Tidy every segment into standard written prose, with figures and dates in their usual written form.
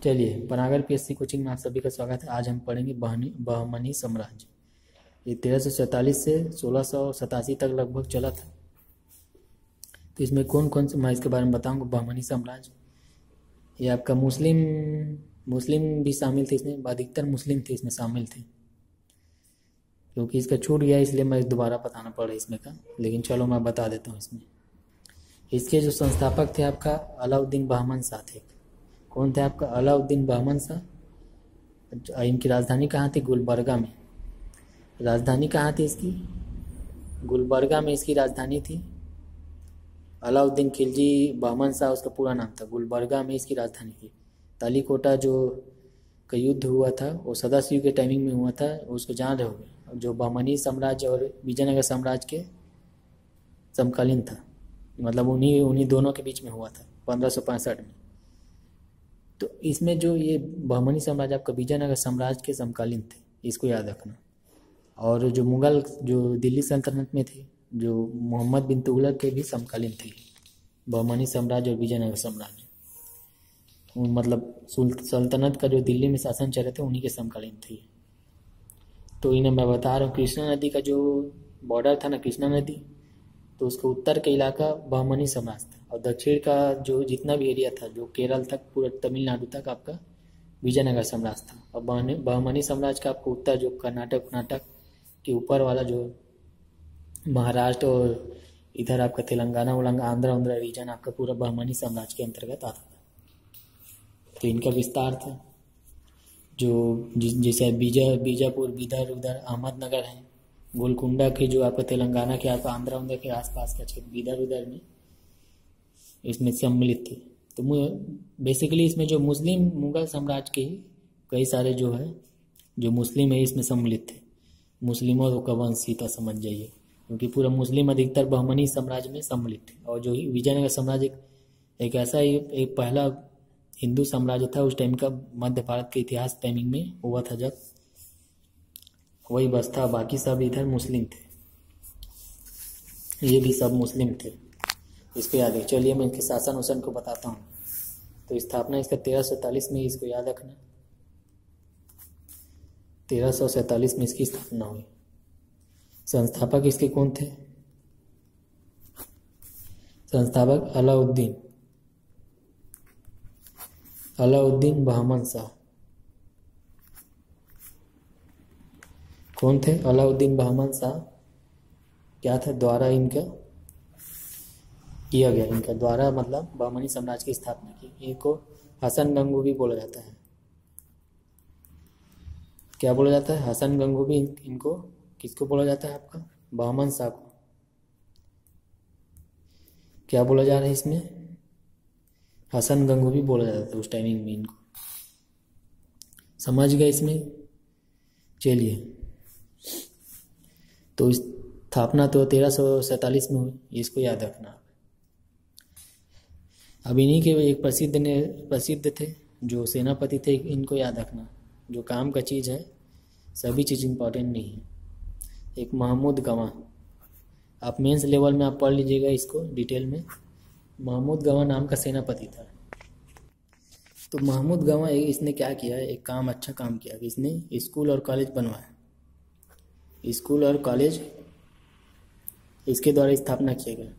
चलिए, Panagar PSC coaching में आप सभी का स्वागत है। आज हम पढ़ेंगे बहमनी साम्राज्य। ये 1347 से 1687 तक लगभग चला था। तो इसमें कौन कौन से, मैं इसके बारे में बताऊंगा। बहमनी साम्राज्य ये आपका मुस्लिम भी शामिल थे इसमें, अधिकतर मुस्लिम थे इसमें शामिल थे, क्योंकि इसका छूट गया इसलिए मैं दोबारा बताना पड़ा इसमें का, लेकिन चलो मैं बता देता हूँ। इसमें इसके जो संस्थापक थे आपका अलाउद्दीन बहमन शाह थे। कौन थे आपका? अलाउद्दीन बहमन शाह। इनकी राजधानी कहाँ थी? गुलबर्गा में। राजधानी कहाँ थी इसकी? गुलबर्गा में इसकी राजधानी थी। अलाउद्दीन खिलजी बहमन शाह उसका पूरा नाम था। गुलबर्गा में इसकी राजधानी थी। तालीकोटा जो का युद्ध हुआ था वो सदाशिव के टाइमिंग में हुआ था, उसको जान रहे होंगे, जो बहमनी साम्राज्य और विजयनगर साम्राज्य के समकालीन था, मतलब उन्हीं दोनों के बीच में हुआ था 1565 में। तो इसमें जो ये बहमनी साम्राज्य आपका विजयनगर साम्राज्य के समकालीन थे, इसको याद रखना। और जो मुगल जो दिल्ली सल्तनत में थे, जो मोहम्मद बिन तुगलक के भी समकालीन थे बहमनी साम्राज्य और विजयनगर साम्राज्य। मतलब सल्तनत का जो दिल्ली में शासन चल रहे थे उन्हीं के समकालीन थे। तो इन्हें मैं बता रहा हूँ, कृष्णा नदी का जो बॉर्डर था ना, कृष्णा नदी, तो उसके उत्तर का इलाका बहमनी साम्राज्य था, और दक्षिण का जो जितना भी एरिया था, जो केरल तक पूरा तमिलनाडु तक आपका विजयनगर साम्राज्य था। और बहमनी साम्राज्य का आपको उत्तर जो कर्नाटक के ऊपर वाला जो महाराष्ट्र और इधर आपका तेलंगाना आंध्र रीजन आपका पूरा बहमनी साम्राज्य के अंतर्गत आता था। तो इनका विस्तार था जो जैसे बीजापुर, बीदर, उधर अहमदनगर है, गोलकुंडा के जो आपका तेलंगाना के आपका आंध्र के आसपास का क्षेत्र बीदर उधर में इसमें सम्मिलित थे। तो बेसिकली इसमें जो मुगल साम्राज्य के कई सारे जो है जो मुस्लिम है इसमें सम्मिलित थे। मुस्लिमों का वंश था, समझ जाइए, क्योंकि पूरा मुस्लिम अधिकतर बहमनी साम्राज्य में सम्मिलित थे। और जो विजयनगर साम्राज्य एक ऐसा एक पहला हिंदू साम्राज्य था उस टाइम का, मध्य भारत के इतिहास टाइमिंग में हुआ था जब, वही बस था, बाकी सब इधर मुस्लिम थे, ये भी सब मुस्लिम थे। इसको याद है। चलिए मैं इनके शासन वसन को बताता हूँ। तो स्थापना इसका 1347 में, इसको याद रखना, 1347 में इसकी स्थापना हुई। संस्थापक इसके कौन थे? संस्थापक अलाउद्दीन बहमन शाह। कौन थे? अलाउद्दीन बहमन शाह। क्या था द्वारा इनका किया गया, इनका द्वारा मतलब बहमनी साम्राज्य की स्थापना की। इनको हसन गंगू भी बोला जाता है। क्या बोला जाता है? हसन गंगू भी। इनको किसको बोला जाता है? आपका बहमन शाह को क्या बोला जा रहा है इसमें? हसन गंगू भी बोला जाता था उस टाइमिंग में इनको। समझ गए इसमें? चलिए, तो स्थापना तो 1347 में हुई, इसको याद रखना। अब इन्हीं के एक प्रसिद्ध थे जो सेनापति थे, इनको याद रखना। जो काम का चीज़ है, सभी चीज़ इंपॉर्टेंट नहीं है। एक महमूद गवां, आप मेंस लेवल में आप पढ़ लीजिएगा इसको डिटेल में। महमूद गवां नाम का सेनापति था। तो महमूद गवां इसने क्या किया है, एक काम, अच्छा काम किया कि इसने स्कूल और कॉलेज बनवाया। स्कूल और कॉलेज इसके द्वारा स्थापना किया गया।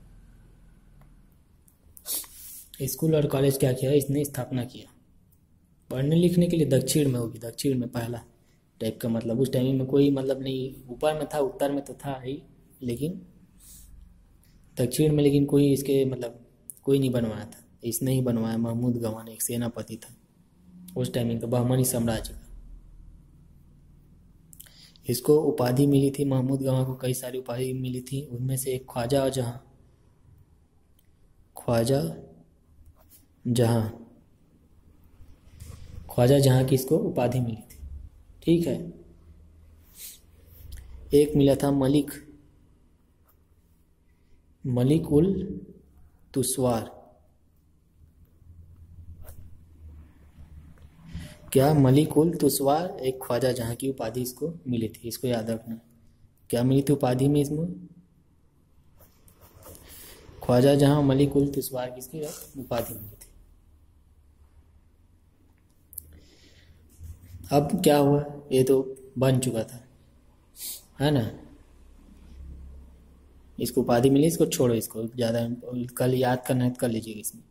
स्कूल और कॉलेज क्या किया, इसने स्थापना किया पढ़ने लिखने के लिए। दक्षिण में होगी, दक्षिण में पहला टाइप का, मतलब उस टाइम में कोई मतलब नहीं, ऊपर में था, उत्तर में तो था ही, लेकिन दक्षिण में लेकिन कोई इसके मतलब कोई नहीं बनवाया था, इसने ही बनवाया। महमूद गवां एक सेनापति था उस टाइमिंग का, बहमनी साम्राज्य का। इसको उपाधि मिली थी, महमूद गवां को कई सारी उपाधि मिली थी, उनमें से एक ख्वाजा जहां की इसको उपाधि मिली थी। ठीक है। एक मिला था मलिक उल तुसवार। क्या? मलिक उल तुसवार एक ख्वाजा जहां की उपाधि इसको मिली थी, इसको याद रखना। क्या मिली थी उपाधि में इसमें? ख्वाजा जहां मलिक उल तुसवार की इसकी उपाधि मिली थी। अब क्या हुआ, ये तो बन चुका था, है ना। इसको उपाधि मिली, इसको छोड़ो, इसको ज़्यादा कल याद करना है तो कर लीजिएगा। इसमें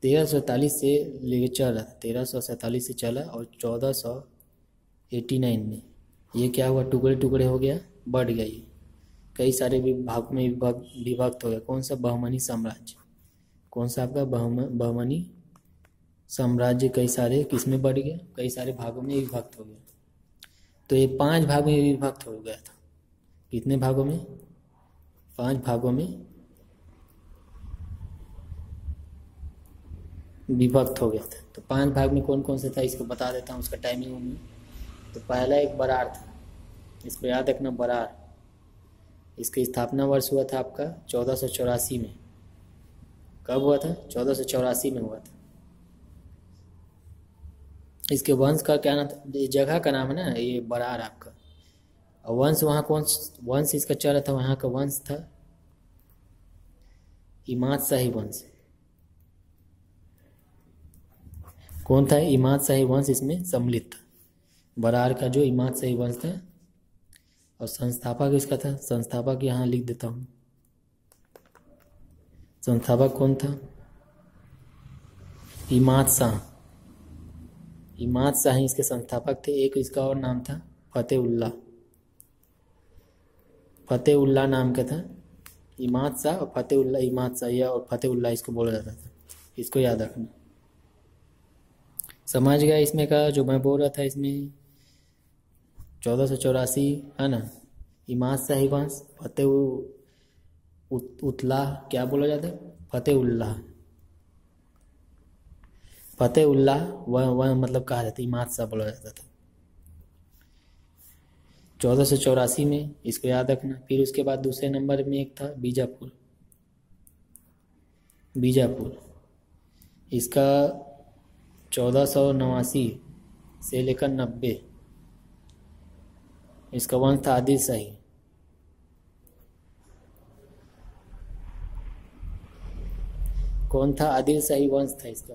1347 से लेके चल रहा था, 1347 से चला और 1489 में ये क्या हुआ, टुकड़े टुकड़े हो गया, बढ़ गया, ये कई सारे विभाग में विभक्त हो गया। कौन सा, बहमनी साम्राज्य। कौन सा आपका बहमनी साम्राज्य कई सारे किस में बढ़ गया, कई सारे भागों में विभक्त हो गया। तो ये 5 भाग में विभक्त हो गया था। कितने भागों में, 5 भागों में विभक्त हो गया था। तो 5 भाग में कौन कौन से था, इसको बता देता हूँ, उसका टाइमिंग में। तो पहला एक बरार था, इसको याद रखना, बरार। इसकी स्थापना वर्ष हुआ था आपका 1484 में। कब हुआ था, 1484 में हुआ था। इसके वंश का क्या नाम था, जगह का नाम है ना ये बरार आपका। और वंश वहाँ कौन वंश इसका चल रहा था, वहाँ का वंश था इमाद शाही वंश। कौन था, इमाद शाही वंश इसमें सम्मिलित था। बरार का जो इमाद शाही वंश था। और संस्थापक इसका था, संस्थापक यहाँ लिख देता हूँ, संस्थापक कौन था, इमाद शाह। इमाद शाही इसके संस्थापक थे। एक इसका और नाम था फतेउल्लाह। फतेउल्लाह नाम का था, इमाद शाह और फतेउल्लाह, इमाद शाह और फतेउल्लाह इसको बोला जाता था। इसको याद रखना, समझ गया। इसमें का जो मैं बोल रहा था, इसमें 1484 है ना, इमाद शाही वंश, फतेउल्लाह क्या बोला जाता है, फतेउल्लाह। फतेउल्लाह वह मतलब कहा जाता है, इमाद शाह बोला जाता था 1484 में, इसको याद रखना। फिर उसके बाद दूसरे नंबर में एक था बीजापुर। बीजापुर इसका 1489 से लेकर 90, इसका वंश था आदिल शाही। कौन था, आदिल शाही वंश था इसका।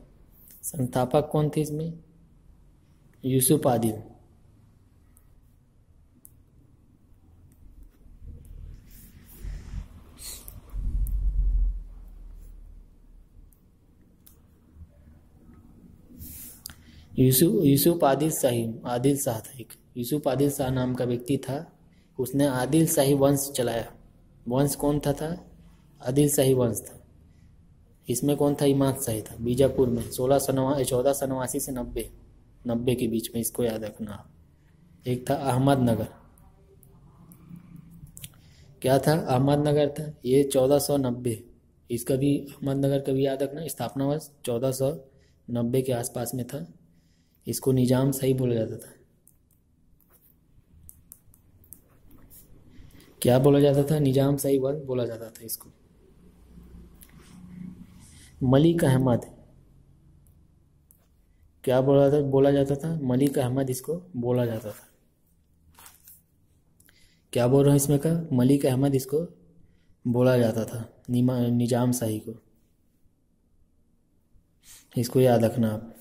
संस्थापक कौन थे इसमें, यूसुफ आदिल। यूसुफ आदिल शाह था एक। यूसुफ आदिल शाह नाम का व्यक्ति था, उसने आदिल शाही वंश चलाया। वंश कौन था आदिल शाही वंश था। इसमें कौन था, इमाद शाही था। बीजापुर में 1489 से 90 के बीच में, इसको याद रखना। एक था अहमदनगर। क्या था, अहमदनगर था। ये 1490, इसका भी अहमदनगर का भी याद रखना। स्थापना वर्ष 1490 के आसपास में था। इसको निजाम शाही बोला जाता था। क्या बोला जाता था, निजाम शाही वंश बोला जाता था इसको। मलिक अहमद, क्या बोला जाता था, मलिक अहमद इसको बोला जाता था। क्या बोल रहा हूँ इसमें का, मलिक अहमद इसको बोला जाता था, निजाम शाही को। इसको याद रखना आप,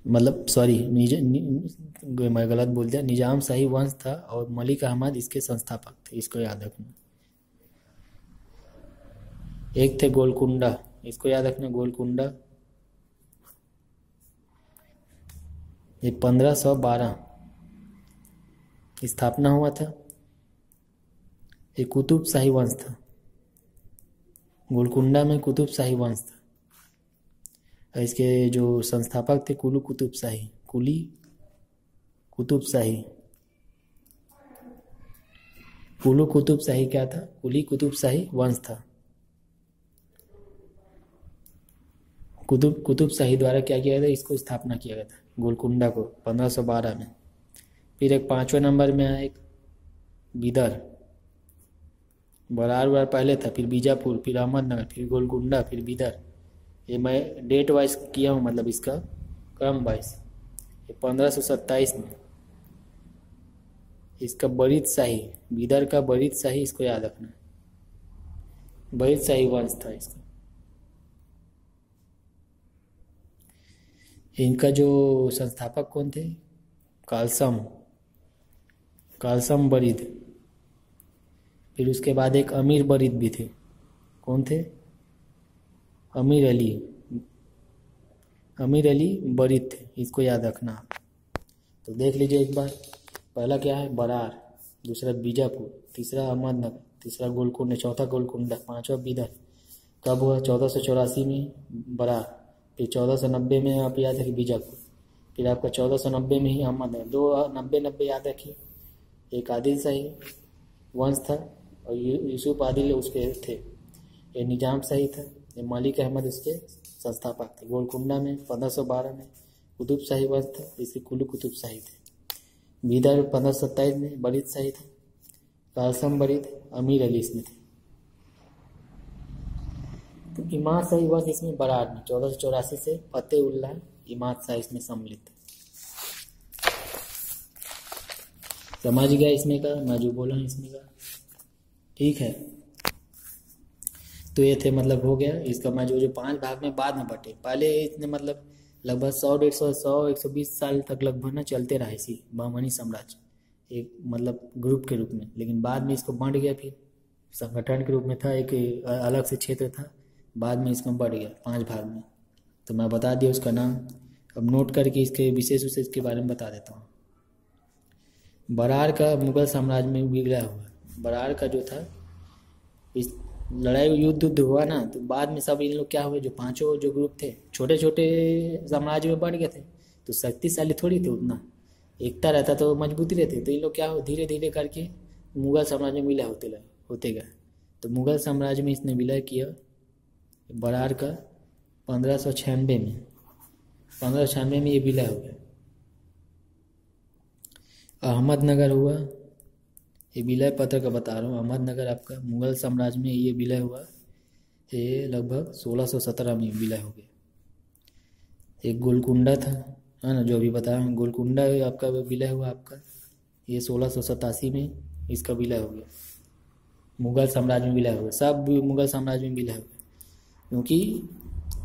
मतलब सॉरी, मैं गलत बोल दिया। निजाम शाही वंश था और मलिक अहमद इसके संस्थापक थे, इसको याद रखना। एक थे गोलकुंडा, इसको याद रखना, गोलकुंडा। ये 1512 स्थापना हुआ था। ये कुतुब शाही वंश था। गोलकुंडा में कुतुब शाही वंश था। इसके जो संस्थापक थे कुली कुतुब शाही। कुली कुतुब शाही, कुली कुतुब शाही क्या था, कुली कुतुब शाही वंश था। कुतुब शाही द्वारा क्या किया गया था, इसको स्थापना किया गया था गोलकुंडा को 1512 में। फिर एक 5वें नंबर में आया एक बीदर। बरार पहले था, फिर बीजापुर, फिर अहमदनगर, फिर गोलकुंडा, फिर बीदर। ये मैं डेट वाइज किया हूँ, मतलब इसका क्रम वाइज। ये 1527 में इसका बरीद शाही, बीदर का बरीद शाही, इसको याद रखना। बरीद शाही वंश था इसका। इनका जो संस्थापक कौन थे? कालसम बरीद। फिर उसके बाद एक अमीर बरीद भी थे। कौन थे? अमीर अली बरीद थे। इसको याद रखना आप। तो देख लीजिए एक बार। पहला क्या है? बरार, दूसरा बीजापुर, तीसरा अहमदनगर, तीसरा गोलकुंडा, चौथा गोलकुंडा, पांचवा बीदर। कब हुआ? 1484 में बरार। फिर 1490 में आप याद रखिए बीजापुर। फिर आपका 1490 में ही अहमदनगर। दो 90 याद रखिए। एक आदिल शाही वंश था और यूसुफ आदिल उसके थे। ये निजाम शाही था। ये मलिक अहमद उसके संस्थापक थे। गोलकुंडा में 1512 में कुतुब शाही वंश था। इसके कुल्लू कुतुब शाही थे। बीदर 1527 में बरीद शाही थे। कालसम बरीद, अमीर अली इसमें थे। तो इमाद शाही वंश इसमें बरार में 1484 से फतेह उल्लाह इमाद शाह इसमें सम्मिलित। समझ गया इसमें का? मैं जो बोला इसमें का ठीक है। तो ये थे मतलब हो गया इसका। मैं जो 5 भाग में बाद में बटे। पहले इतने मतलब लगभग 100-150 साल तक लगभग ना चलते रहा इसी बहमनी साम्राज्य एक मतलब ग्रुप के रूप में। लेकिन बाद में इसको बांट गया। फिर संगठन के रूप में था, एक अलग से क्षेत्र था। बाद में इसको बढ़ गया 5 भाग में। तो मैं बता दिया उसका नाम। अब नोट करके इसके विशेष के बारे में बता देता हूँ। बरार का मुगल साम्राज्य में विलय हुआ। बरार का जो था, इस लड़ाई युद्ध हुआ ना, तो बाद में सब इन लोग क्या हुए, जो पांचों जो ग्रुप थे छोटे छोटे साम्राज्य में बढ़ गए थे। तो शक्तिशाली थोड़ी थे उतना, एकता रहता तो मजबूती रहती। तो इन लोग क्या हो धीरे धीरे करके मुगल साम्राज्य में विलय होते गए। तो मुगल साम्राज्य में इसने विलय किया बरार का 1596 में। 1596 में ये विलय हो गया। अहमदनगर हुआ। ये विलय पत्र का बता रहा हूँ। अहमदनगर आपका मुगल साम्राज्य में ये विलय हुआ। ये लगभग 1617 में विलय हो गया। एक गोलकुंडा था, है ना, जो अभी बताया गोलकुंडा आपका विलय हुआ आपका। ये 1687 में इसका विलय हो गया। मुगल साम्राज्य में विलय हुआ। सब मुगल साम्राज्य में विलय हुआ क्योंकि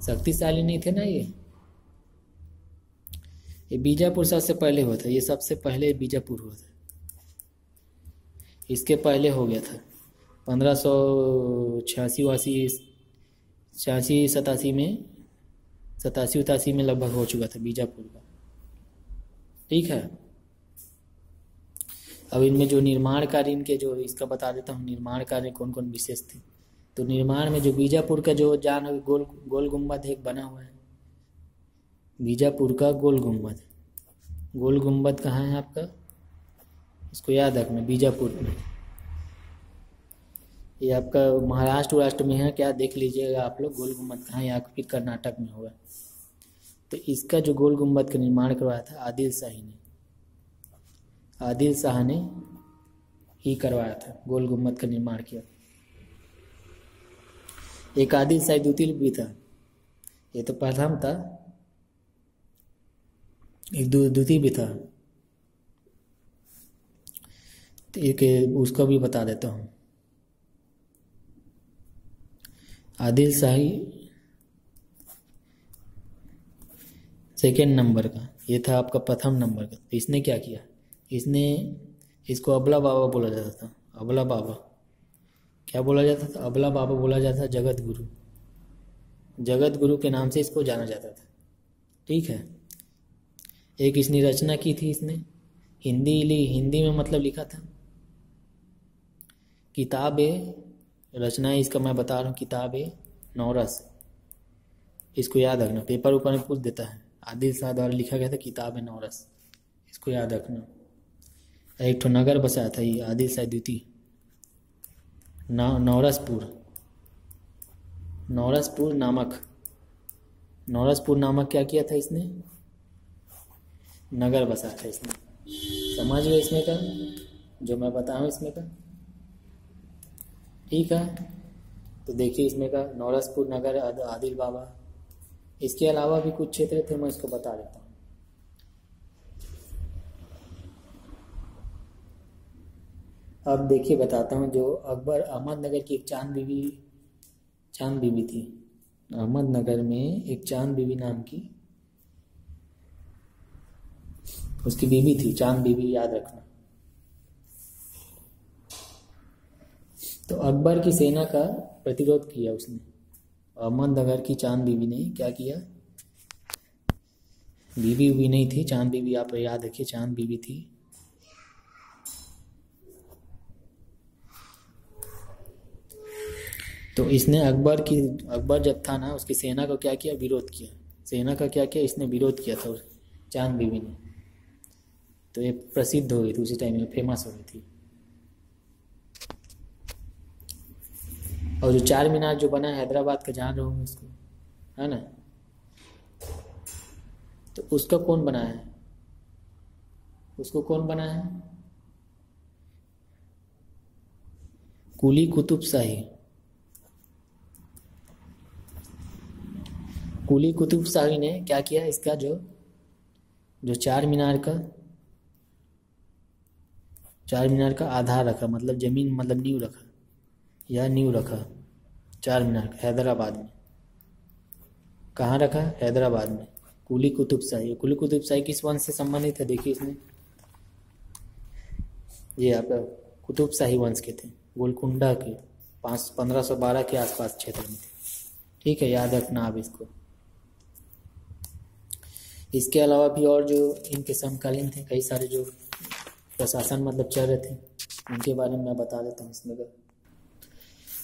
शक्तिशाली नहीं थे ना ये बीजापुर सबसे पहले हुआ था। ये सबसे पहले बीजापुर हुआ था। इसके पहले हो गया था 1586-87 में, 87-88 में लगभग हो चुका था बीजापुर का। ठीक है। अब इनमें जो निर्माण कार्य इनके जो इसका बता देता हूँ। निर्माण कार्य कौन कौन विशेष थे। तो निर्माण में जो बीजापुर का जो जान गोल गुम्बद एक बना हुआ है। बीजापुर का गोल गुम्बद कहाँ है आपका? इसको याद रखना। बीजापुर में ये आपका महाराष्ट्र में है क्या, देख लीजिएगा आप लोग। गोल गुम्बद कहाँ है? यहाँ फिर कर्नाटक में होगा। तो इसका जो गोल गुम्बद का निर्माण करवाया था आदिल शाह ने ही करवाया था। गोल गुम्बद का निर्माण किया। एक आदिल शाही द्वितीय भी था। ये तो प्रथम था, एक द्वितीय भी था। तो एक उसका भी बता देता हूँ। आदिल शाही सेकेंड नंबर का, ये था आपका प्रथम नंबर का। तो इसने क्या किया, इसको अबला बाबा बोला जाता था। अबला बाबा क्या बोला जाता था? अबला बाबा बोला जाता था। जगत गुरु के नाम से इसको जाना जाता था। ठीक है। एक इसने रचना की थी। इसने हिंदी में मतलब लिखा था। किताब रचना इसका मैं बता रहा हूँ। किताब नौरस, इसको याद रखना। पेपर ऊपर में पूछ देता है। आदिल शाह द्वारा लिखा गया था किताब नौरस, इसको याद रखना। एक ठो नगर बसाया था ये आदिल शाह द्वितीय, नौरसपुर नामक क्या किया था इसने? नगर बसाया था इसने। समझ गए इसमें का जो मैं बताऊँ इसमें का? ठीक है। तो देखिए इसमें का नौरसपुर नगर आदिल बाबा। इसके अलावा भी कुछ क्षेत्र थे, मैं इसको बता देता हूँ। अब देखिए बताता हूँ। जो अकबर अहमदनगर की एक चांद बीबी थी। अहमदनगर में एक चांद बीबी नाम की उसकी बीवी थी, चांद बीवी, याद रखना। तो अकबर की सेना का प्रतिरोध किया उसने। अहमदनगर की चांद बीवी ने क्या किया? बीवी भी नहीं थी, चांद बीवी, आप याद रखिए, चांद बीवी थी। तो इसने अकबर जब था ना, उसकी सेना को क्या किया? विरोध किया। सेना का क्या किया? इसने विरोध किया था चांद बीवी ने। तो ये प्रसिद्ध हो गई थी उसी टाइम में, फेमस हो गई थी। और जो चार मीनार जो बना है हैदराबाद का, जान रहे होंगे उसको, है ना? तो उसका कौन बनाया है? उसको कौन बनाया है? कुली कुतुब शाही। कुली कुतुब शाही ने क्या किया? इसका जो चार मीनार का आधार रखा, मतलब जमीन, मतलब नींव रखा, या नींव रखा चार मीनार का, हैदराबाद में। कहाँ रखा? हैदराबाद में। कुली कुतुब शाही। कुली कुतुब शाही किस वंश से संबंधित है? देखिए इसमें, ये आपका कुतुब शाही वंश के थे, गोलकुंडा के 1512 के आसपास क्षेत्र में थे। ठीक है, याद रखना आप इसको। इसके अलावा भी और जो इनके समकालीन थे कई सारे जो प्रशासन मतलब चल रहे थे, उनके बारे में मैं बता देता हूँ इसमें।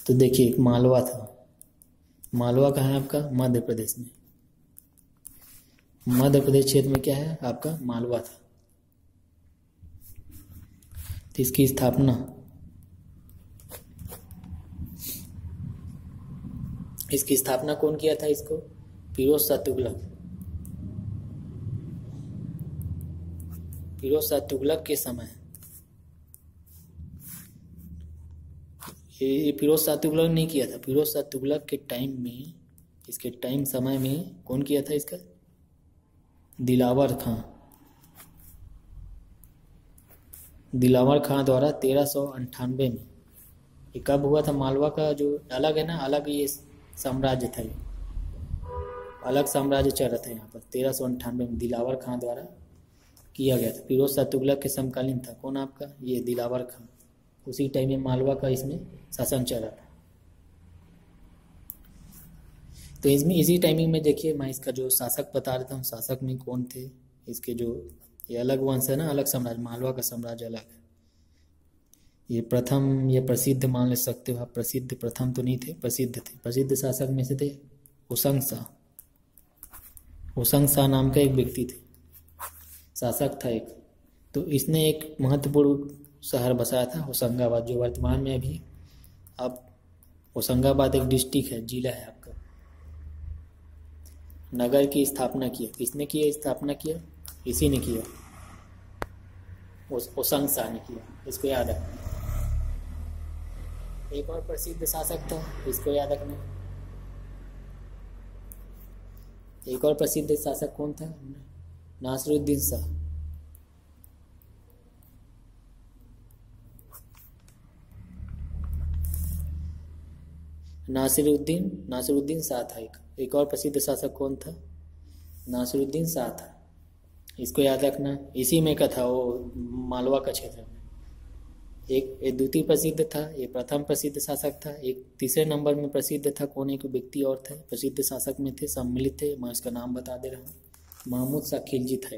तो देखिए, एक मालवा था। मालवा कहाँ है आपका? मध्य प्रदेश में। मध्य प्रदेश क्षेत्र में क्या है आपका? मालवा था। तो इसकी स्थापना कौन किया था? इसको फिरोज शाह तुगलक। फिरोज शाह तुगलक के समय, ये फिरोज शाह तुगलक नहीं किया था। फिरोज शाह तुगलक के टाइम में, इसके समय में कौन किया था इसका? दिलावर खां। दिलावर खां द्वारा 1398 में। ये कब हुआ था? मालवा का जो अलग है ना, अलग ये साम्राज्य था, ये अलग साम्राज्य चल रहा था यहाँ पर। 1398 में दिलावर खां द्वारा किया गया था। फिरोज शाह तुगलक के समकालीन था कौन आपका? ये दिलावर खां। उसी टाइम में मालवा का इसमें शासन चल रहा था। तो इसमें इसी टाइमिंग में देखिए, मैं इसका जो शासक बता देता हूँ, शासक में कौन थे इसके। जो ये अलग वंश है ना, अलग साम्राज्य, मालवा का साम्राज्य अलग है। ये प्रसिद्ध मान ले सकते हो आप। प्रसिद्ध, प्रथम तो नहीं थे, प्रसिद्ध थे। प्रसिद्ध शासक में से थे होशंग शाह। होशंग शाह नाम का एक व्यक्ति थे, शासक था एक। तो इसने एक महत्वपूर्ण शहर बसाया था, होशंगाबाद, जो वर्तमान में अभी अब होशंगाबाद एक डिस्ट्रिक्ट है, जिला है आपका। नगर की स्थापना किया। किसने किया स्थापना किया? इसी ने किया, होशंग शाह ने किया। इसको याद रखना। एक और प्रसिद्ध शासक था, इसको याद रखना। एक और प्रसिद्ध शासक कौन था? नासिरुद्दीन शाह। नासिरुद्दीन शाह था एक और प्रसिद्ध शासक कौन था? नासिरुद्दीन शाह था। इसको याद रखना। इसी में का था वो, मालवा का क्षेत्र में। एक द्वितीय प्रसिद्ध था, ये प्रथम प्रसिद्ध शासक था। एक तीसरे नंबर में प्रसिद्ध था कौन? एक व्यक्ति और थे, प्रसिद्ध शासक में थे, सम्मिलित थे। मैं उसका नाम बता दे रहा हूँ, महमूद शाह खिलजी था।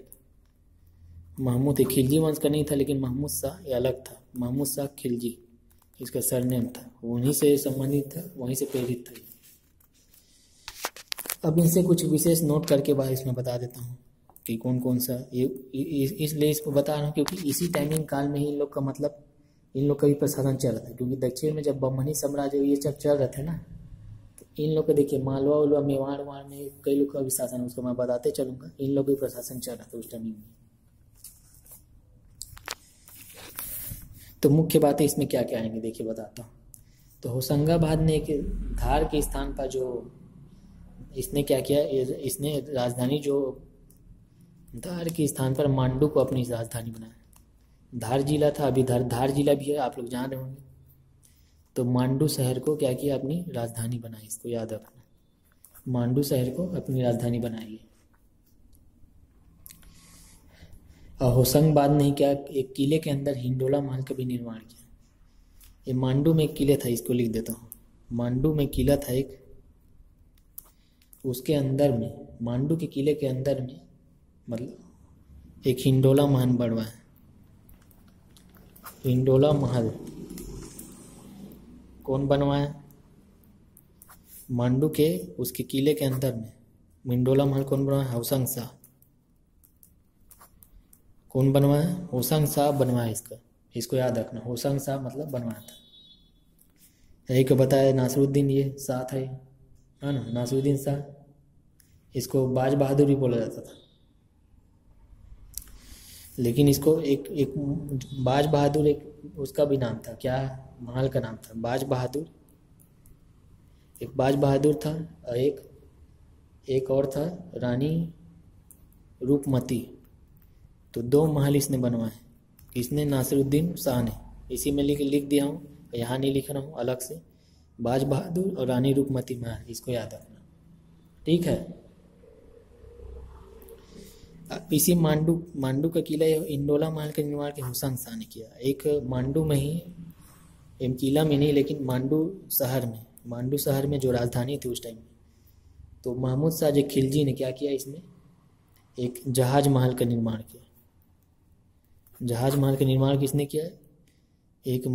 महमूद, खिलजी वंश का नहीं था, लेकिन महमूद शाह ये अलग था। महमूद शाह खिलजी इसका सरनेम था, उन्हीं से संबंधित था, वहीं से प्रेरित था। अब इनसे कुछ विशेष नोट करके बाद इसमें बता देता हूँ कि कौन कौन सा। ये इसलिए इसको बता रहा हूँ क्योंकि इसी टाइमिंग काल में ही इन लोग का मतलब, इन लोग का भी प्रशासन चल रहा था। क्योंकि दक्षिण में जब बहमनी साम्राज्य ये सब चल रहे थे ना, तो इन लोग को देखिए, मालवा उलवा मेवाड़ में कई लोग का भी शासन, उसको मैं बताते चलूँगा। इन लोग का भी प्रशासन चल रहा था उस टाइमिंग में। तो मुख्य बातें इसमें क्या क्या आएंगी, देखिए बताता हूँ। तो होशंगाबाद ने एक धार के स्थान पर जो इसने क्या किया, इसने राजधानी जो धार के स्थान पर मांडू को अपनी राजधानी बनाया। धार जिला था, अभी धार जिला भी है, आप लोग जान रहे होंगे। तो मांडू शहर को क्या किया? अपनी राजधानी बनाई। इसको याद रखना, मांडू शहर को अपनी राजधानी बनाई। और होशंगाबाद ने क्या एक किले के अंदर हिंडोला महल का भी निर्माण किया। ये मांडू में एक किले था, इसको लिख देता हूँ। मांडू में किला था एक, उसके अंदर में, मांडू के किले के अंदर में मतलब एक हिंडोला महल बनवा है। हिंडोला महल कौन बनवाया? मांडू के उसके किले के अंदर में हिंडोला महल कौन बनवाया? होशंग शाह। कौन बनवाया? होशंग शाह बनवाया इसको याद रखना। होशंग शाह मतलब बनवाया था। यही को बताया नासिरुद्दीन, ये शाह था, है ना, नासिरुद्दीन शाह। इसको बाज बहादुर भी बोला जाता था, लेकिन इसको एक बाज बहादुर एक उसका भी नाम था, क्या महल का नाम था? बाज बहादुर। एक बाज बहादुर था और एक और था रानी रूपमती। तो 2 महल इसने बनवाए। इसने नासिरुद्दीन शाह ने। इसी में लिख दिया हूँ, यहाँ नहीं लिख रहा हूँ अलग से। बाज बहादुर और रानी रूपमती महल, इसको याद रखना, ठीक है। इसी मांडू का किला हिंडोला महल के निर्माण के होशंग शाह ने किया। एक मांडू में ही, किला में नहीं लेकिन मांडू शहर में जो राजधानी थी उस टाइम में, तो महमूद शाह जे खिलजी ने क्या किया, इसमें एक जहाज महल का निर्माण किया। जहाज महल का निर्माण किसने किया? एक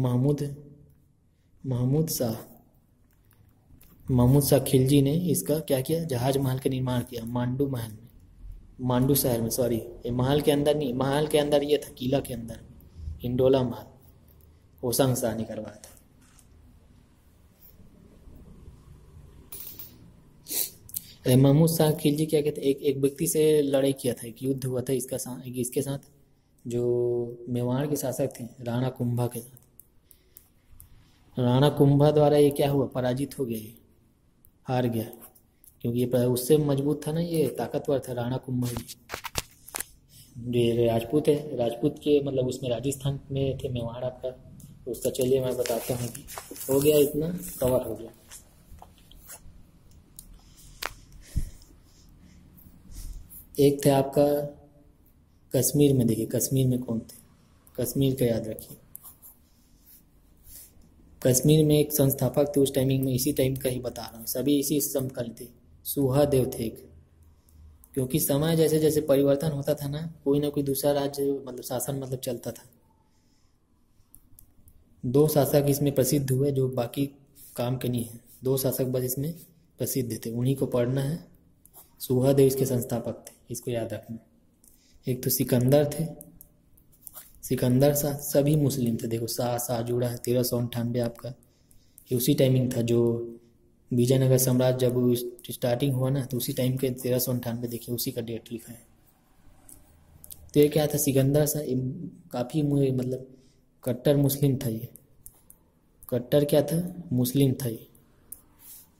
महमूद शाह खिलजी ने इसका क्या किया? जहाज महल का निर्माण किया मांडू शहर में। सॉरी, ये महल के अंदर नहीं, महल के अंदर ये था, किला के अंदर हिंडोला महल होशंग शाह ने करवाया था। महमूद शाह खिलजी क्या कहते, एक व्यक्ति से लड़ाई किया था, एक युद्ध हुआ था इसके साथ, जो मेवाड़ के शासक थे राणा कुंभा के साथ। राणा कुंभा द्वारा ये क्या हुआ? पराजित हो गया, ये हार गया, क्योंकि ये उससे मजबूत था ना, ये ताकतवर था राणा कुंभा जी। ये राजपूत है, राजपूत के मतलब उसमें राजस्थान में थे मेवाड़ आपका। तो उसका चलिए मैं बताता हूँ कि हो गया, इतना कवर हो गया। एक थे आपका कश्मीर में, देखिए कश्मीर में कौन थे? कश्मीर का याद रखिए। कश्मीर में एक संस्थापक थे उस टाइमिंग में, इसी टाइम का ही बता रहा हूँ, सभी इसी समकाल थे। सुहादेव थे एक। क्योंकि समय जैसे जैसे परिवर्तन होता था ना, कोई ना कोई दूसरा राज्य मतलब शासन मतलब चलता था। 2 शासक इसमें प्रसिद्ध हुए जो बाकी काम के नहीं है। 2 शासक बस इसमें प्रसिद्ध थे, उन्हीं को पढ़ना है। सुहादेव इसके संस्थापक थे, इसको याद रखना। एक तो सिकंदर थे, सिकंदर शाह, सभी मुस्लिम थे। देखो शाह जुड़ा है 1398 आपका, ये उसी टाइमिंग था जो विजयनगर साम्राज्य जब स्टार्टिंग हुआ ना, तो उसी टाइम के 1398 देखिए, उसी का डेट लिखा है। तो ये क्या था? सिकंदर शाह काफ़ी मतलब कट्टर मुस्लिम था। ये कट्टर क्या था? मुस्लिम था ये,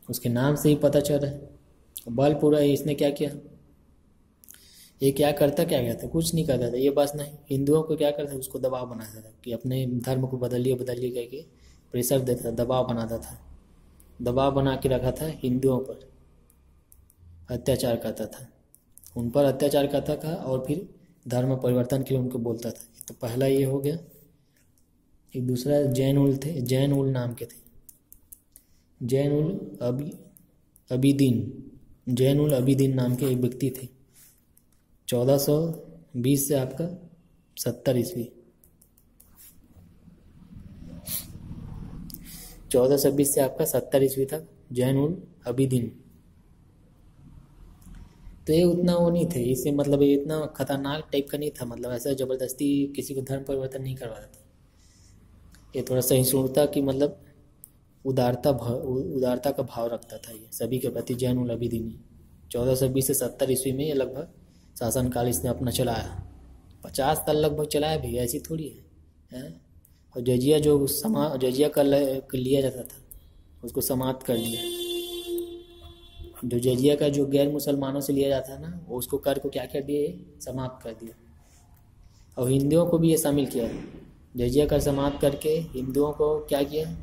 उसके नाम से ही पता चल रहा है। बलपूरा इसने क्या किया? ये क्या गया था? कुछ नहीं करता था ये, बस नहीं, हिंदुओं को क्या करता था, उसको दबाव बनाता था कि अपने धर्म को बदलिए करके प्रेशर देता था, दबाव बनाता था, दबाव बना के रखा था। हिंदुओं पर अत्याचार करता था, उन पर अत्याचार करता था, और फिर धर्म परिवर्तन के लिए उनको बोलता था। तो पहला ये हो गया। एक दूसरा जैन उल थे, जैन उल नाम के थे, जैन उल अबीदीन नाम के एक व्यक्ति थे। 1420 से आपका 70 ईस्वी, 1420 से आपका 70 ईस्वी तक जैन उल अबीदीन। तो ये उतना वो नहीं थे, इससे मतलब ये इतना खतरनाक टाइप का नहीं था, मतलब ऐसा ज़बरदस्ती किसी को धर्म परिवर्तन नहीं करवाता था। ये थोड़ा सहिष्णुता की मतलब उदारता का भाव रखता था ये सभी के प्रति। जैन उल अबीदीन 1420 से 70 ईस्वी में ये लगभग शासनकाल इसने अपना चलाया। 50 साल लगभग चलाया भी, ऐसी थोड़ी है। और जजिया जजिया कर लिया जाता था, उसको समाप्त कर दिया। जो जजिया का जो गैर मुसलमानों से लिया जाता है ना, वो उसको कर को क्या कर दिए? समाप्त कर दिया। और हिंदुओं को भी ये शामिल किया, जजिया कर समाप्त करके हिंदुओं को क्या किया?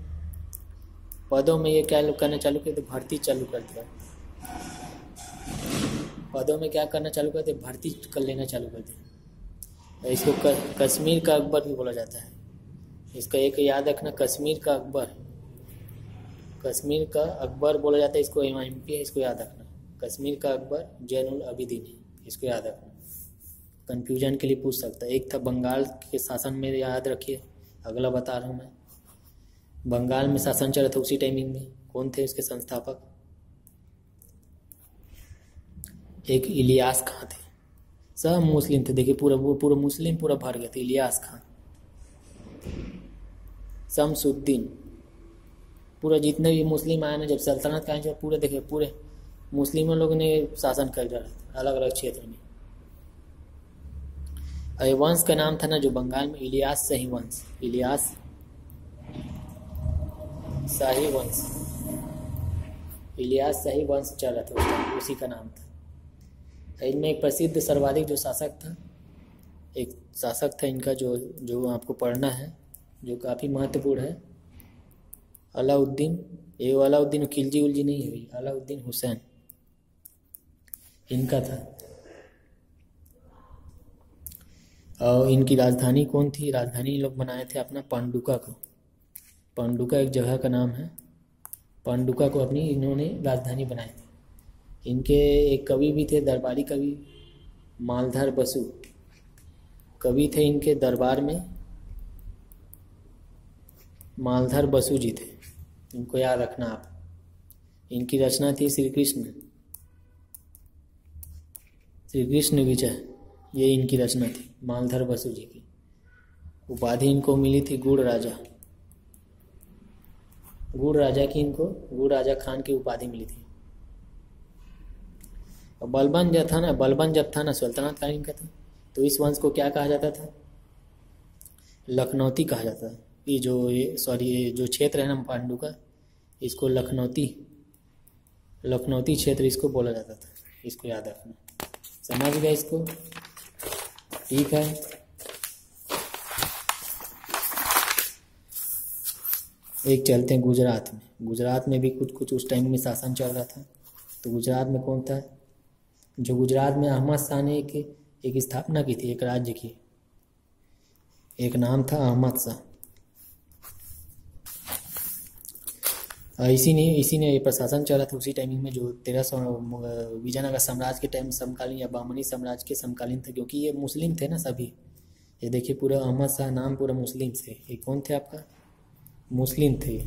पदों में ये क्या करना चालू किया? तो भर्ती चालू कर दिया। पदों में क्या करना चालू कर दिया? भर्ती कर लेना चालू कर दिया। इसको कश्मीर का अकबर भी बोला जाता है। इसका एक याद रखना, कश्मीर का अकबर, कश्मीर का अकबर बोला जाता है। इसको एमआईएमपी है, इसको याद रखना। कश्मीर का अकबर जैनुल आबिदीन है, इसको याद रखना, कंफ्यूजन के लिए पूछ सकता है। एक था बंगाल के शासन में, याद रखिए, अगला बता रहा हूँ मैं। बंगाल में शासन चला था उसी टाइमिंग में, कौन थे उसके संस्थापक? एक इलियास खां थे, सब मुस्लिम थे। देखिए पूरा मुस्लिम पूरा भर गया था। इलियास खां, शमसुद्दीन, पूरा जितने भी मुस्लिम आए ना जब सल्तनत कायम किया, पूरे देखिए पूरे मुस्लिमों लोगों ने शासन कर रहा था अलग अलग क्षेत्र में। और वंश का नाम था ना जो बंगाल में, इलियास शाही वंश, इलियास शाही वंश, इलियास शाही वंश चल रहा था, उसी का नाम था। इनमें एक प्रसिद्ध सर्वाधिक जो शासक था, एक शासक था इनका जो आपको पढ़ना है, जो काफ़ी महत्वपूर्ण है, अलाउद्दीन। ये अलाउद्दीन खिलजी उलजी नहीं हुई, अलाउद्दीन हुसैन इनका था। और इनकी राजधानी कौन थी? राजधानी लोग बनाए थे अपना पांडुका को। पांडुका एक जगह का नाम है, पांडुका को अपनी इन्होंने राजधानी बनाई थी। इनके एक कवि भी थे, दरबारी कवि, मालधर बसु कवि थे इनके दरबार में, मालधर बसु जी थे, इनको याद रखना आप। इनकी रचना थी श्री कृष्ण विजय, ये इनकी रचना थी मालधर बसु जी की। उपाधि इनको मिली थी गुड़ राजा, गुड़ राजा की, इनको गुड़ राजा खान की उपाधि मिली थी। और बलबन जब था ना सल्तनत कालीन का था, तो इस वंश को क्या कहा जाता था? लखनौती कहा जाता था। ये जो क्षेत्र है ना पांडु का, इसको लखनौती क्षेत्र इसको बोला जाता था, इसको याद रखना। समझ गए इसको? ठीक है। एक चलते हैं गुजरात में। गुजरात में भी कुछ उस टाइम में शासन चल रहा था। तो गुजरात में कौन था? जो गुजरात में अहमद शाह ने एक स्थापना की थी, एक राज्य की, एक नाम था अहमद शाह। इसी ने प्रशासन चला था उसी टाइमिंग में, जो 1300 विजयनगर साम्राज्य के टाइम समकालीन या बहमनी साम्राज्य के समकालीन था, क्योंकि ये मुस्लिम थे ना सभी। ये देखिए पूरा अहमद शाह नाम पूरा मुस्लिम से। ये कौन थे आपका? मुस्लिम थे।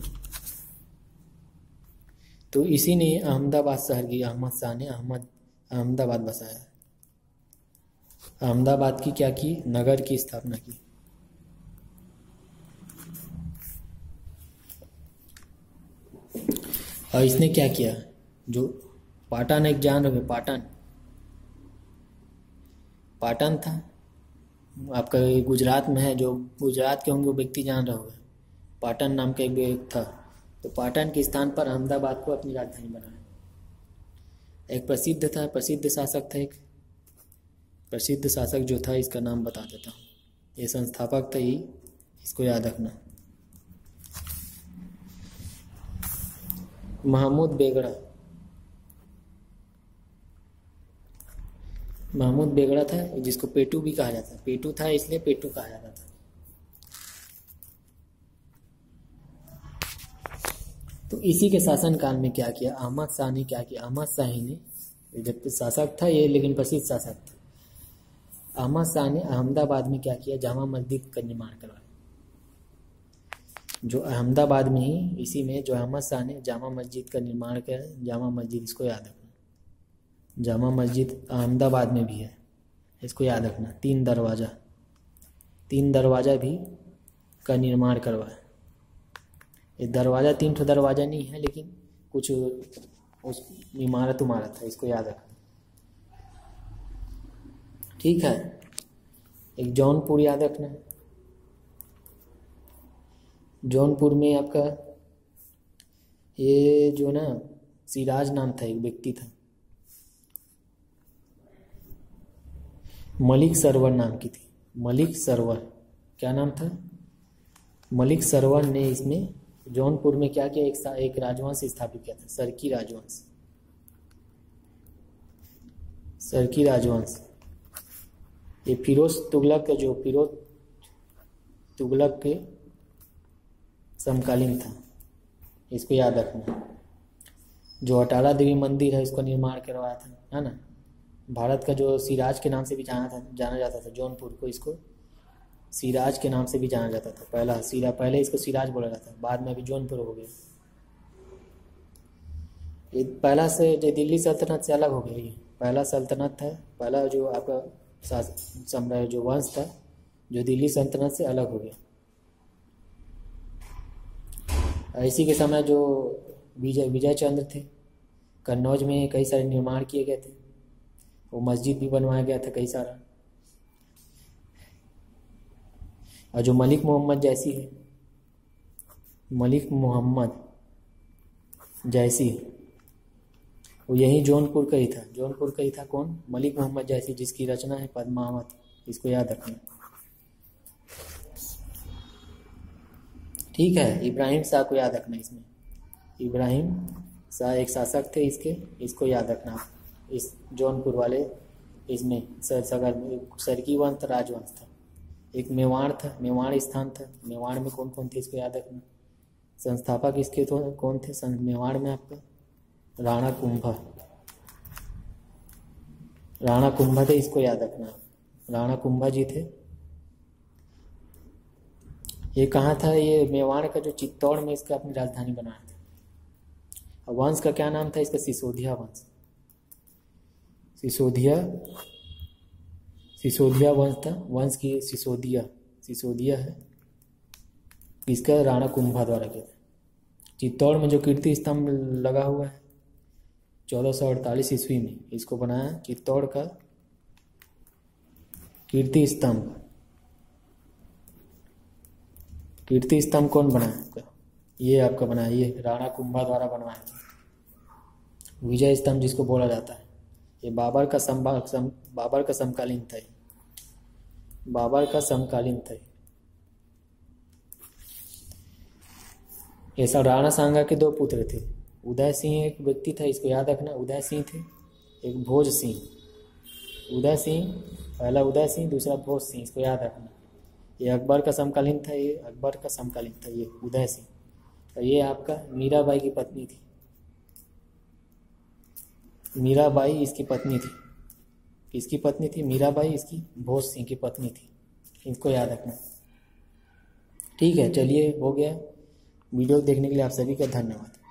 तो इसी ने अहमदाबाद शहर की, अहमद शाह ने अहमदाबाद बसाया। अहमदाबाद की क्या की? नगर की स्थापना की। और इसने क्या किया? जो पाटन, एक जान रहे, पाटन था आपका, गुजरात में है। जो गुजरात के होंगे वो व्यक्ति जान रहे होंगे, पाटन नाम का एक व्यक्ति था। तो पाटन के स्थान पर अहमदाबाद को अपनी राजधानी बनाया। एक प्रसिद्ध शासक था, एक प्रसिद्ध शासक जो था, इसका नाम बता देता हूँ। ये संस्थापक था ही, इसको याद रखना, महमूद बेगड़ा था, जिसको पेटू भी कहा जाता है। पेटू था इसलिए पेटू कहा जाता था। तो इसी के शासन काल में क्या किया अहमद शाह ने? क्या किया अहमद शाही ने? जब शासक था ये, लेकिन प्रसिद्ध शासक था। अहमद शाह ने अहमदाबाद में क्या किया? जामा मस्जिद का निर्माण करवाया। जो अहमदाबाद में ही, इसी में जो अहमद शाह ने जामा मस्जिद का निर्माण किया, जामा मस्जिद, इसको याद रखना, जामा मस्जिद अहमदाबाद में भी है, इसको याद रखना। 3 दरवाज़ा भी का निर्माण करवाया। ये दरवाज़ा 3 ठो दरवाज़ा नहीं है, लेकिन कुछ उस इमारत है, इसको याद रखना। ठीक है। एक जौनपुर याद रखना। जौनपुर में आपका ये जो ना सिराज नाम था, एक व्यक्ति था, मलिक सरवर नाम की थी। मलिक सरवर, क्या नाम था? मलिक सरवर ने इसमें जौनपुर में क्या किया? एक राजवंश स्थापित किया था, सरकी राजवंश। ये फिरोज तुगलक जो फिरोज तुगलक के समकालीन था, इसको याद रखना। जो अटाला देवी मंदिर है इसको निर्माण करवाया था, है ना। भारत का जो सिराज के नाम से भी जाना जाता था जौनपुर को, इसको सिराज के नाम से भी जाना जाता था। पहले इसको सिराज बोला जाता था, बाद में अभी जौनपुर हो गया। ये पहला से जो दिल्ली सल्तनत से अलग हो गया, ये पहला सल्तनत है, पहला जो आपका साम्राज्य जो वंश था जो दिल्ली सल्तनत से अलग हो गया। इसी के समय जो विजय चंद्र थे, कन्नौज में कई सारे निर्माण किए गए थे, वो मस्जिद भी बनवाया गया था कई सारा। और जो मलिक मोहम्मद जैसी है, मलिक मोहम्मद जैसी, वो यही जौनपुर का ही था, जौनपुर का ही था। कौन? मलिक मोहम्मद जैसी, जिसकी रचना है पद्मावत, इसको याद रखना। ठीक है, इब्राहिम शाह को याद रखना। इसमें इब्राहिम शाह एक शासक थे इसको याद रखना। इस जौनपुर वाले इसमें सरकी वंश था, राजवंश था। एक मेवाड़ था, मेवाड़ स्थान था, मेवाड़ में कौन कौन थे इसको याद रखना। संस्थापक इसके तो कौन थे मेवाड़ में? आपका राणा कुंभा थे, इसको याद रखना। राणा कुंभा जी थे। ये कहाँ था? ये मेवाड़ का जो चित्तौड़ में इसका अपनी राजधानी बनाया था। वंश का क्या नाम था इसका? सिसोदिया वंश। सिसोदिया वंश था। वंश की सिसोदिया है। इसका राणा कुंभा द्वारा किया था। चित्तौड़ में जो कीर्ति स्तंभ लगा हुआ है 1448 ईस्वी में, इसको बनाया चित्तौड़ का कीर्ति स्तंभ। कीर्ति स्तंभ कौन बनाया आपका? ये आपका बनाया, ये राणा कुंभा द्वारा बनवाया था। विजय स्तंभ जिसको बोला जाता है, ये बाबर का समकालीन था। बाबर का समकालीन था। ये सब राणा सांगा के दो पुत्र थे। उदय सिंह एक व्यक्ति था, इसको याद रखना। उदय सिंह थे, एक भोज सिंह। उदय सिंह, पहला उदय सिंह, दूसरा भोज सिंह, इसको याद रखना। ये अकबर का समकालीन था, ये अकबर का समकालीन था ये उदय सिंह। और ये आपका मीराबाई की पत्नी थी। मीराबाई इसकी पत्नी थी। किसकी पत्नी थी? मीराबाई इसकी भोज सिंह की पत्नी थी। इसको याद रखना। ठीक है, चलिए हो गया। वीडियो देखने के लिए आप सभी का धन्यवाद।